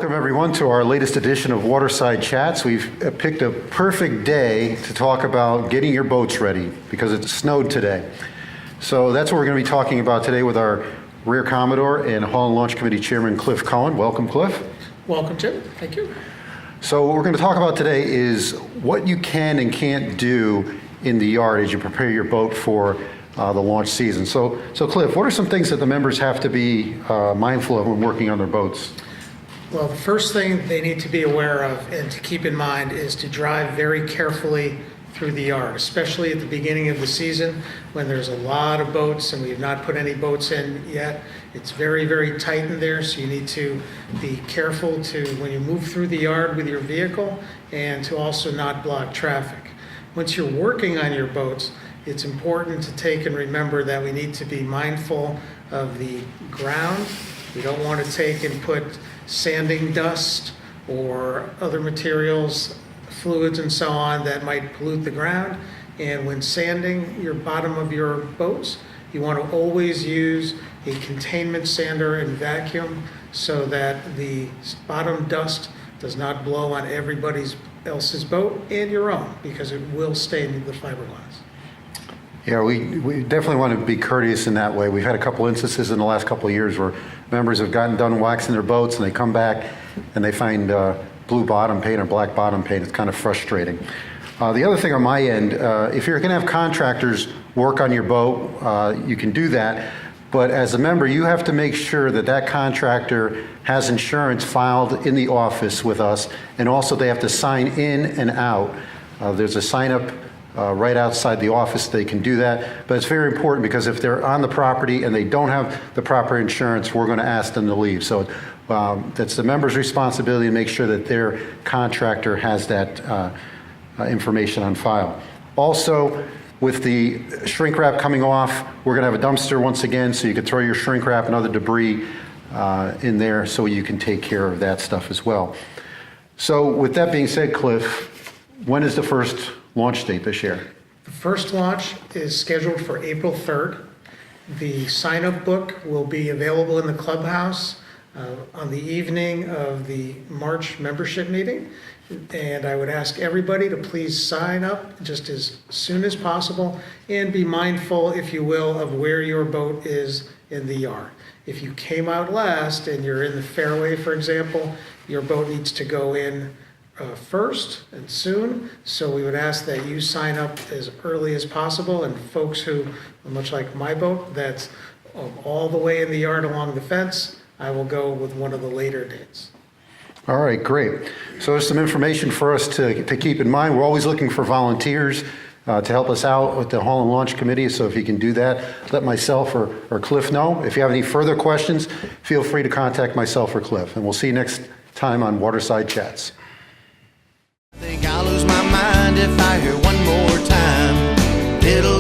Welcome everyone to our latest edition of Waterside Chats. We've picked a perfect day to talk about getting your boats ready because it snowed today. So that's what we're going to be talking about today with our Rear Commodore and Hull and Launch Committee Chairman Cliff Cohen. Welcome, Cliff. Welcome, Jim. Thank you. So what we're going to talk about today is what you can and can't do in the yard as you prepare your boat for the launch season. So Cliff, what are some things that the members have to be mindful of when working on their boats? Well, the first thing they need to be aware of and to keep in mind is to drive very carefully through the yard, especially at the beginning of the season when there's a lot of boats and we have not put any boats in yet. It's very, very tight in there, so you need to be careful to when you move through the yard with your vehicle and to also not block traffic. Once you're working on your boats, it's important to take and remember that we need to be mindful of the ground. We don't want to take and put sanding dust or other materials, fluids and so on that might pollute the ground. And when sanding your bottom of your boats, you want to always use a containment sander and vacuum so that the bottom dust does not blow on everybody else's boat and your own, because it will stain the fiberglass. Yeah, we definitely want to be courteous in that way. We've had a couple instances in the last couple of years where members have gotten done waxing their boats and they come back and they find blue bottom paint or black bottom paint. It's kind of frustrating. The other thing on my end, if you're going to have contractors work on your boat, you can do that. But as a member, you have to make sure that that contractor has insurance filed in the office with us, and also they have to sign in and out. There's a sign up right outside the office. They can do that, but it's very important because if they're on the property and they don't have the proper insurance, we're going to ask them to leave. So that's the member's responsibility to make sure that their contractor has that information on file. Also, with the shrink wrap coming off, we're going to have a dumpster once again, so you can throw your shrink wrap and other debris in there so you can take care of that stuff as well. So with that being said, Cliff, when is the first launch date this year? The first launch is scheduled for April 3rd. The sign-up book will be available in the clubhouse on the evening of the March membership meeting. And I would ask everybody to please sign up just as soon as possible and be mindful, if you will, of where your boat is in the yard. If you came out last and you're in the fairway, for example, your boat needs to go in first and soon. So we would ask that you sign up as early as possible, and folks who, much like my boat, that's all the way in the yard along the fence, I will go with one of the later dates. All right, great. So there's some information for us to keep in mind. We're always looking for volunteers to help us out with the Hull and Launch Committee, so if you can do that, let myself or Cliff know. If you have any further questions, feel free to contact myself or Cliff, and we'll see you next time on Waterside Chats. I think I'll lose my mind if I hear one more time. Little